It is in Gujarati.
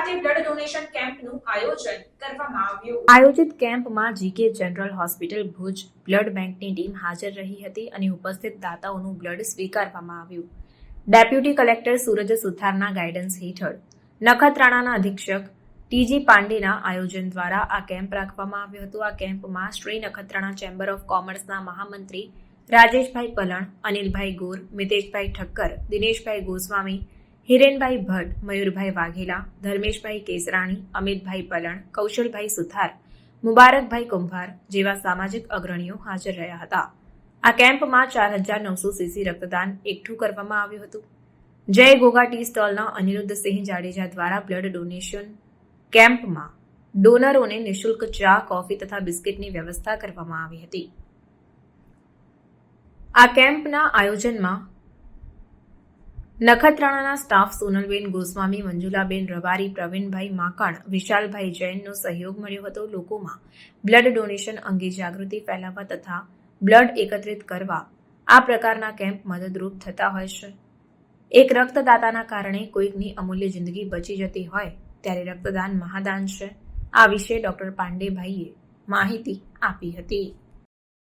ખાતે બ્લડ ડોનેશન કેમ્પનું આયોજન કરવામાં આવ્યું. આયોજિત કેમ્પમાં GK general hospital Bhuj blood બેંકની ટીમ હાજર રહી હતી અને ઉપસ્થિત દાતાઓનું બ્લડ સ્વીકારવામાં આવ્યું. ડેપ્યુટી કલેક્ટર સૂરજ સુથારના ગાઈડન્સ હેઠળ નખત્રાણાના અધિક્ષક ટીજી પાંડેના આયોજન દ્વારા આ કેમ્પ રાખવામાં આવ્યો હતો. આ કેમ્પમાં શ્રી નખત્રાણા ચેમ્બર ઓફ કોમર્સના મહામંત્રી રાજેશભાઈ પલણ, અનિલભાઈ ગોર, મિતેશભાઈ ઠક્કર, દિનેશભાઈ ગોસ્વામી, હિરેનભાઈ ભટ્ટ, મયુરભાઈ વાઘેલા, ધર્મેશભાઈ કેસરાણી, અમિતભાઈ પલણ, કૌશલભાઈ સુથાર, મુબારકભાઈ કુંભાર જેવા સામાજિક અગ્રણીઓ હાજર રહ્યા હતા. આ કેમ્પમાં 4900 સીસી રક્તદાન એકઠું કરવામાં આવ્યું હતું. જય ગોગા ટી સ્ટોલના અનિરુદ્ધસિંહ જાડેજા દ્વારા બ્લડ ડોનેશન કેમ્પમાં ડોનરોને નિઃશુલ્ક ચા, કોફી તથા બિસ્કિટની વ્યવસ્થા કરવામાં આવી હતી. આ કેમ્પના આયોજનમાં નખત્રાણાના સ્ટાફ સોનલબેન ગોસ્વામી, મંજુલાબેન રબારી, પ્રવીણભાઈ માકણ, વિશાલભાઈ જૈનનો સહયોગ મળ્યો હતો. લોકોમાં બ્લડ ડોનેશન અંગે જાગૃતિ ફેલાવવા તથા બ્લડ એકત્રિત કરવા આ પ્રકારના કેમ્પ મદદરૂપ થતા હોય છે. એક રક્તદાતાના કારણે કોઈકની અમૂલ્ય જિંદગી બચી જતી હોય ત્યારે રક્તદાન મહાદાન છે. આ વિશે ડોક્ટર પાંડેભાઈએ માહિતી આપી હતી.